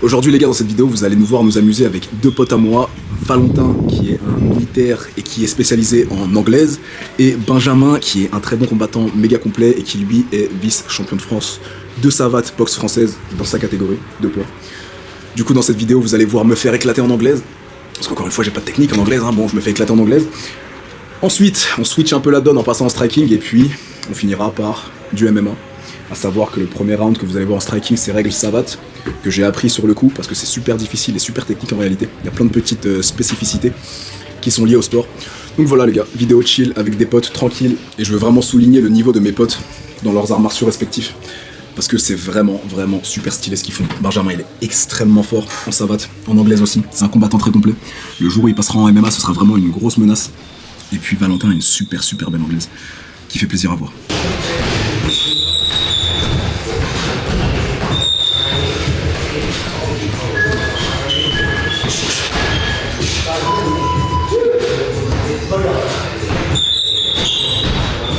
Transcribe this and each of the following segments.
Aujourd'hui les gars, dans cette vidéo vous allez nous voir nous amuser avec deux potes à moi, Valentin qui est un militaire et qui est spécialisé en anglaise, et Benjamin qui est un très bon combattant méga complet et qui lui est vice-champion de France de savate boxe française dans sa catégorie de poids. Du coup dans cette vidéo vous allez voir me faire éclater en anglaise, parce qu'encore une fois j'ai pas de technique en anglaise, bon je me fais éclater en anglaise. Ensuite on switch un peu la donne en passant en striking et puis on finira par du MMA. À savoir que le premier round que vous allez voir en striking, c'est règles savate, que j'ai appris sur le coup parce que c'est super difficile et super technique en réalité. Il y a plein de petites spécificités qui sont liées au sport. Donc voilà les gars, vidéo chill avec des potes tranquilles, et je veux vraiment souligner le niveau de mes potes dans leurs arts martiaux respectifs parce que c'est vraiment super stylé ce qu'ils font. Benjamin il est extrêmement fort en savate, en anglaise aussi, c'est un combattant très complet. Le jour où il passera en MMA ce sera vraiment une grosse menace. Et puis Valentin a une super belle anglaise qui fait plaisir à voir.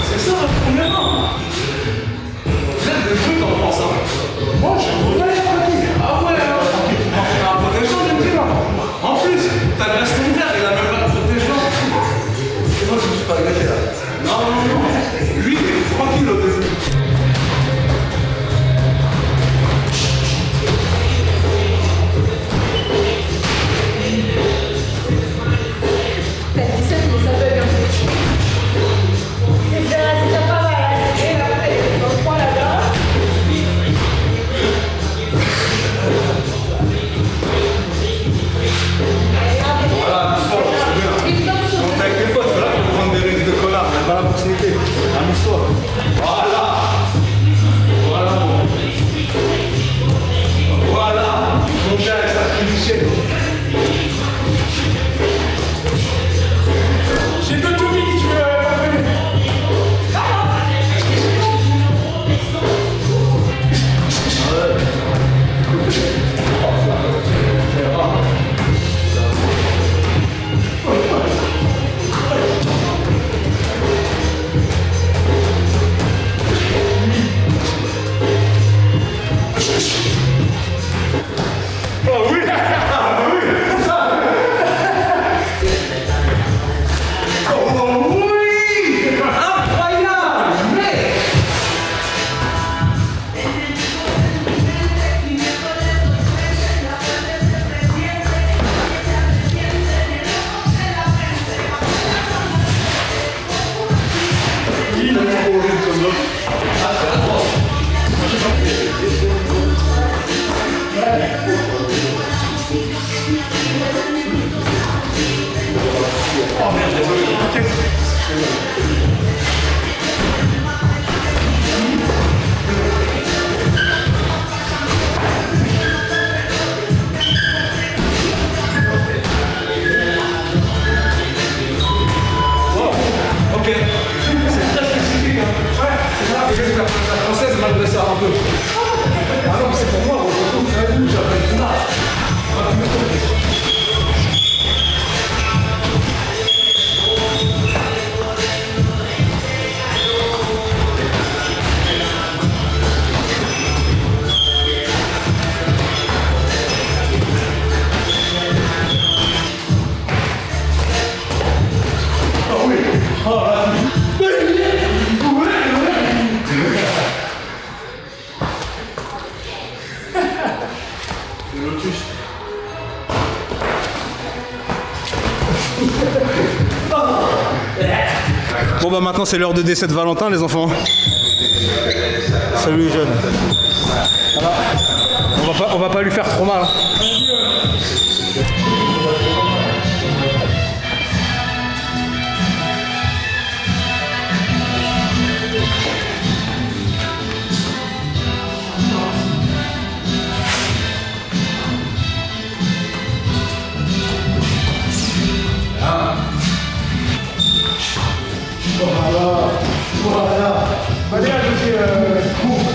C'est ça le premier rang. J'aime le truc en France. Moi je ne veux pas être tranquille. Ah ouais, t'as un protège-dents même là. En plus, t'as le reste militaire, il a même pas de protège-dents. Et moi je me suis pas gâté là. Non. Lui il est tranquille au début. Bon bah maintenant c'est l'heure de décès de Valentin les enfants. Salut les jeunes. Voilà. On va pas lui faire trop mal. Voilà. Allez, je suis court.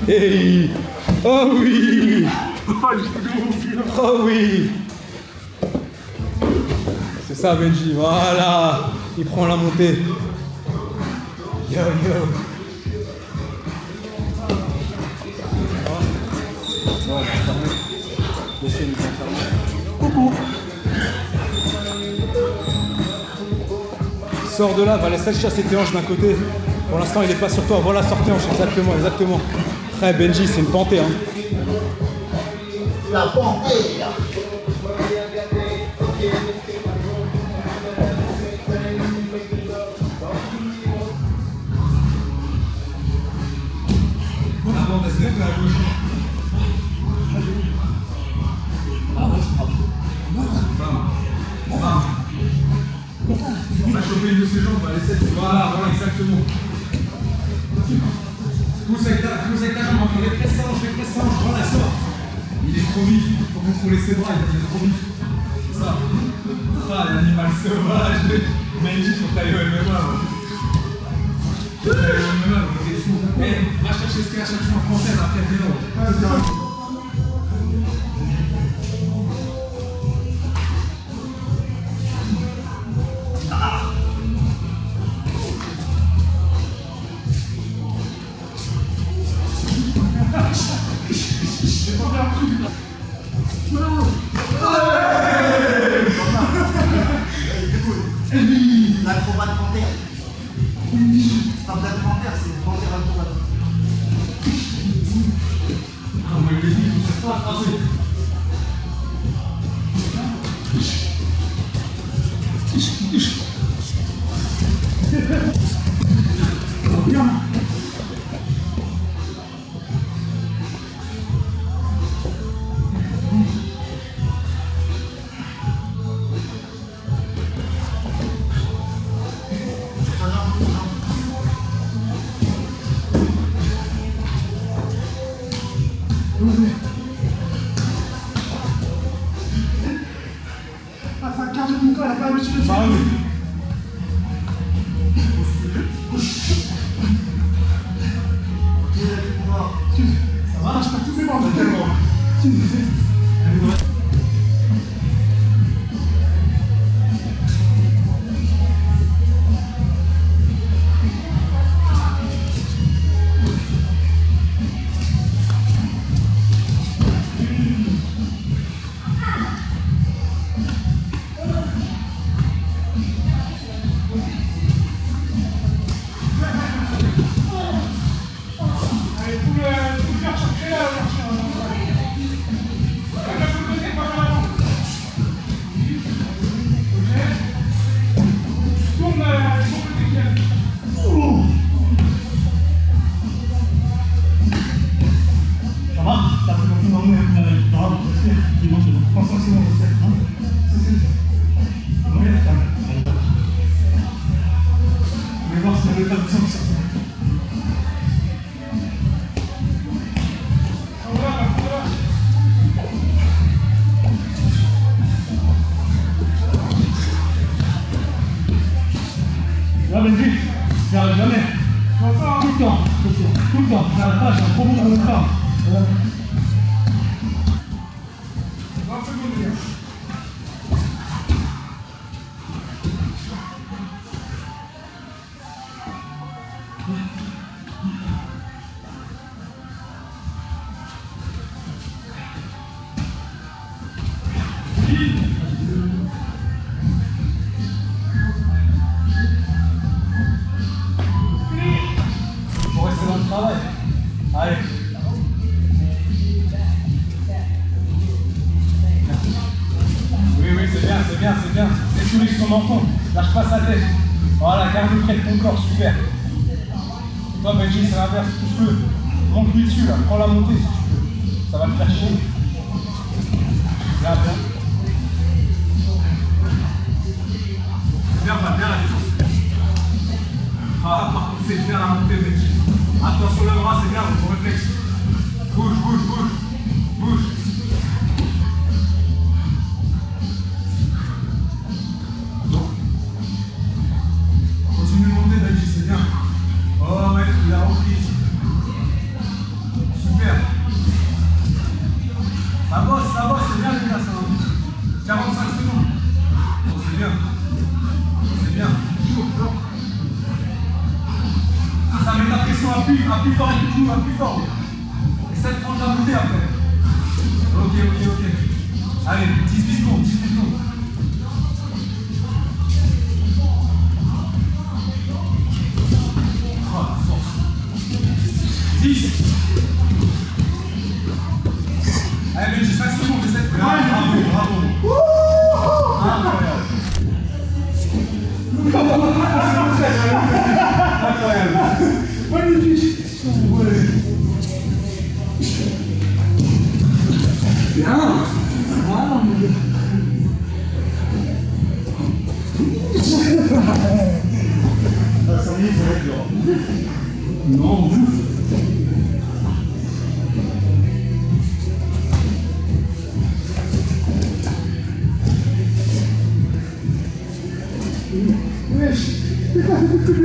Hey! Oh oui! Oh oui! C'est ça Benji, voilà! Il prend la montée. Yo yo! Coucou! Sors de là, va laisser chasser tes hanches d'un côté. Pour l'instant, il n'est pas sur toi. Voilà, sors tes hanches, exactement, exactement. Ouais, Benji, c'est une pantée, hein. La pantée. On va choper une de ses jambes, on va laisser. Voilà, voilà, exactement. Pousse avec ta jambe, on fait presse singe, voilà, sort. Il est trop vif, il faut contrôler ses bras, il est trop vif. C'est ça. Ah, l'animal sauvage. Benji, faut que t'ailles au MMA. Faut que t'ailles au MMA, on est fou. Eh, va chercher ce qu'il y a à chercher en française après, Vélo. L'acrobate panthère. C'est pas Black Panther, c'est Panthère acrobate. Ah, moi, je l'ai dit, je sais pas attraper. Bien. Ah, ça carte de Nico, elle a pas l'habitude de faire. Bah oui. Ça va, je perds tous mes membres. Ça va? T'as pris mon nom, mais ça va? C'est bon, c'est bon. Franchement, c'est bon, c'est bon. Oui, attends. On va voir si on n'est pas de sang sur ça. Là, Benji, j'arrête jamais. Tout le temps, tout le temps. J'arrête pas, j'ai un gros bon temps. Faut rester dans le travail. Allez. Oui, oui, c'est bien, c'est bien, c'est bien. C'est tous les son menton. Lâche pas sa tête. Voilà, garde près de ton corps, super. Et toi, Benji, c'est l'inverse. Si tu peux, monte-lui dessus, là. Prends la montée si tu peux. Ça va te faire chier. Bien, bien. C'est bien, pas bien la défense. Ah, par contre, c'est bien la montée, Benji. Attention le bras, c'est bien, ton réflexe. Bouge, bouge, bouge. Bouge. Continue de monter, Benji, c'est bien. Oh ouais, il a repris. Super. Ça bosse, c'est bien les gars, ça va. 45 secondes. Oh, c'est bien. C'est bien. Ça met la pression, appuie fort et tout, appuie fort. Essaie de prendre la montée après. Ok. Allez, 18 secondes, 18 secondes. Oh, la force. 10. Allez, Benji, 5 secondes, essaie de... Bravo. Incroyable. Magnifique. Bien. Ah, mon Dieu. Ah, ça y est, ça va être dur. Non, ouf. Wesh, c'est pas beaucoup de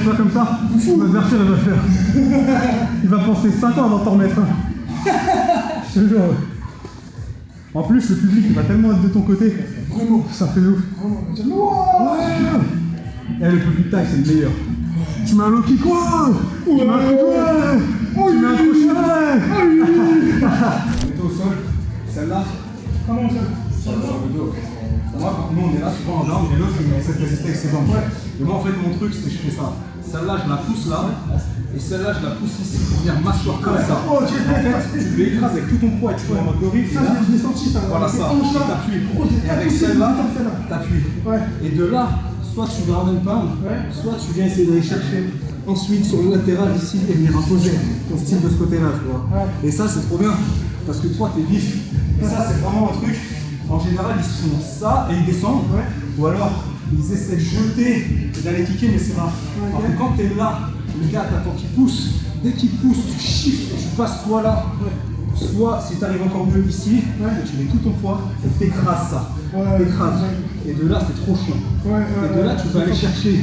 lâches pas comme ça, mon adversaire il va faire. Il va penser 5 ans avant de t'en remettre un. Je te jure. En plus, le public il va tellement être de ton côté. Vraiment. Ça fait ouf. Vraiment. Et le public taille, c'est le meilleur. Tu mets un low kick, quoi. Tu mets un crochet. Tu mets un crochet. Mets-toi au sol. Celle-là. Comment ça? Sur le dos. Moi, quand nous on est là, souvent en jambe, et l'autre il essaie de résister avec ses jambes. Et moi, en fait, mon truc, c'est que je fais ça. Celle-là, je la pousse là, et celle-là, je la pousse ici pour venir m'asseoir comme ça. En fait, tu l'écrases avec tout ton poids et tu vois en mode gorille. Ça, je l'ai senti, ça. Voilà ça, et t'appuies. Et avec celle-là, t'appuies. Et de là, soit tu gardes une pound, soit tu viens essayer d'aller chercher ensuite sur le latéral ici et venir imposer ton style de ce côté-là, tu vois. Et ça, c'est trop bien, parce que toi, t'es vif. Et ça, c'est vraiment un truc. En général, ils font ça et ils descendent, ou alors ils essaient de jeter et d'aller kicker, mais c'est rare. Alors que quand tu es là, le gars t'attend qu'il pousse, dès qu'il pousse, tu shifts et tu passes soit là, soit si tu arrives encore mieux ici, et tu mets tout ton poids et t'écrases ça. T'écrases. Et de là, c'est trop chiant. Et de là, tu peux aller chercher,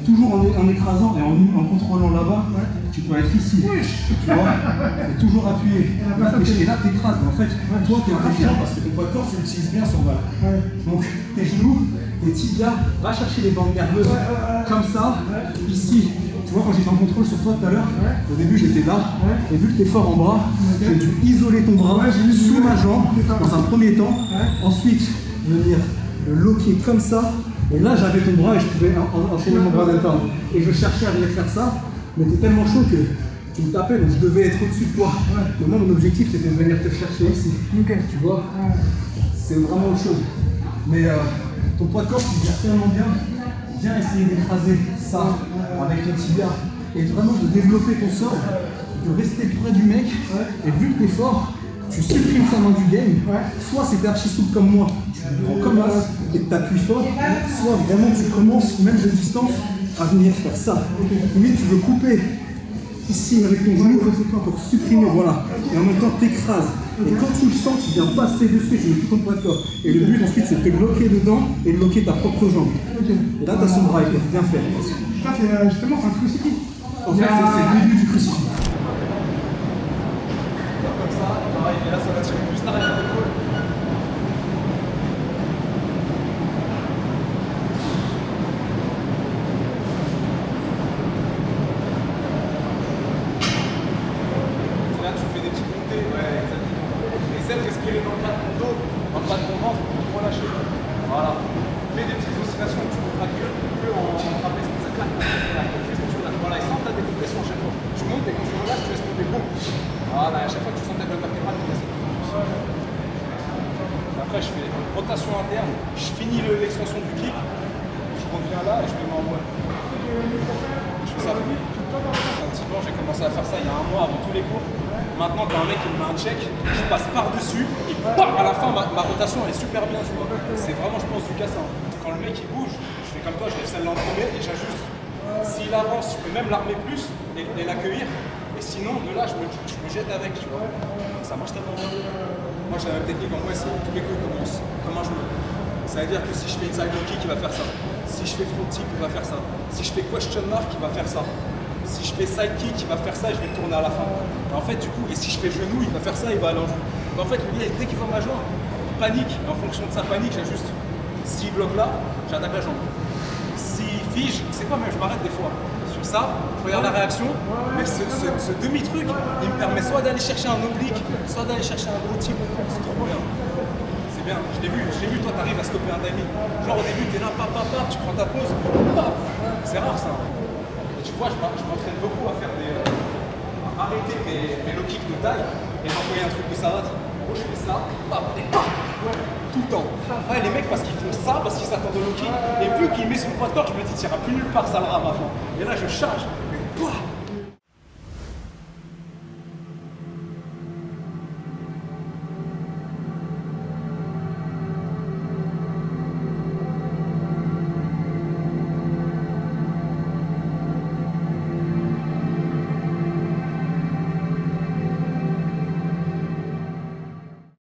toujours en écrasant et en contrôlant là-bas, tu peux être ici, tu vois, et toujours appuyer. Et là, t'écrases. Mais en fait, toi, t'es intelligent parce que ton poids de corps, tu l'utilises bien sur balle. Donc, tes genoux, tes tibias, va chercher les bandes nerveuses comme ça, ici. Tu vois, quand j'étais en contrôle sur toi tout à l'heure, au début, j'étais là, et vu que t'es fort en bras, j'ai dû isoler ton bras sous ma jambe dans un premier temps. Ensuite, venir le loquer comme ça. Et là, j'avais ton bras et je pouvais enchaîner mon bras d'un temps. Et je cherchais à venir faire ça, mais t'es tellement chaud que tu me tapais, donc je devais être au-dessus de toi. Mais moi, mon objectif, c'était de venir te chercher ici. Tu vois, c'est vraiment autre chose. Mais ton poids de corps, tu gères tellement bien. Viens essayer d'écraser ça avec ton tibia et vraiment de développer ton sol, de rester près du mec. Et vu que t'es fort, tu supprimes sa main du game. Soit c'est archi souple comme moi, tu le prends comme as et t'appuies fort, soit vraiment tu commences, même de distance, à venir faire ça. Limite, tu veux couper ici avec ton genou pour supprimer, voilà. Et en même temps, t'écrases. Et quand tu le sens, tu viens passer dessus, tu mets tout ton poids de corps. Et le but ensuite, c'est de te bloquer dedans et de bloquer ta propre jambe. Et là, t'as son bras, il peut bien faire. Ça, c'est justement un crucifix. En fait, c'est le début du crucifix. Comme ça, pareil, et là, ça va tirer plus l'arrière de l'épaule. Là, tu fais des petites montées, exactement. Essaie de respirer dans le bas de ton dos, dans le bas de ton ventre, pour te relâcher. Voilà. Fais des petites oscillations, tu ne feras que en trapèze, comme ça, claque, juste tu relâches. Voilà, et sens ta décompression à chaque fois. Tu montes et quand tu relâches, tu laisses tomber. Boum. Voilà, et à chaque fois que tu sens ta colonne vertébrale, tu laisses tomber. Après, je fais rotation interne, je finis l'extension du kick, je reviens là et je me mets en mode. Je fais ça plus. Effectivement, j'ai commencé à faire ça il y a un mois avant tous les cours. Maintenant, quand un mec il me met un check, je passe par-dessus et bam, à la fin, ma rotation elle est super bien, tu vois. C'est vraiment, je pense, du cassin. Quand le mec il bouge, je fais comme toi, je lève celle-là en premier et j'ajuste. S'il avance, je peux même l'armer plus et l'accueillir. Et sinon, de là, je me jette avec, tu vois. Ça marche tellement bien. Moi, j'ai la même technique en moi, c'est tous les coups commencent comme un genou. Ça veut dire que si je fais une side low kick, il va faire ça. Si je fais front tip, il va faire ça. Si je fais question mark, il va faire ça. Si je fais side kick, il va faire ça et je vais le tourner à la fin. Et en fait, du coup, et si je fais genou, il va faire ça, il va aller en genou. En fait, le gars, dès qu'il voit ma jambe, il panique. Et en fonction de sa panique, j'ajuste. S'il bloque là, j'attaque la jambe. S'il fige, c'est quoi, même je m'arrête des fois. Sur ça, je regarde la réaction, mais ce demi-truc, il me permet soit d'aller chercher un oblique, soit d'aller chercher un gros type. C'est trop bien. C'est bien, je l'ai vu, toi t'arrives à stopper un timing. Genre au début, t'es là, tu prends ta pause, c'est rare ça. Et tu vois, je m'entraîne beaucoup à faire à arrêter mes low kicks de taille et m'envoyer un truc de savate. Moi je fais ça, et tout le temps. Ouais, les mecs, parce qu'ils font ça, parce qu'ils s'attendent au low kick, et vu qu'il met son poids de corps, je me dis, t'iras plus nulle part, ça le rame avant. Et là, je charge, et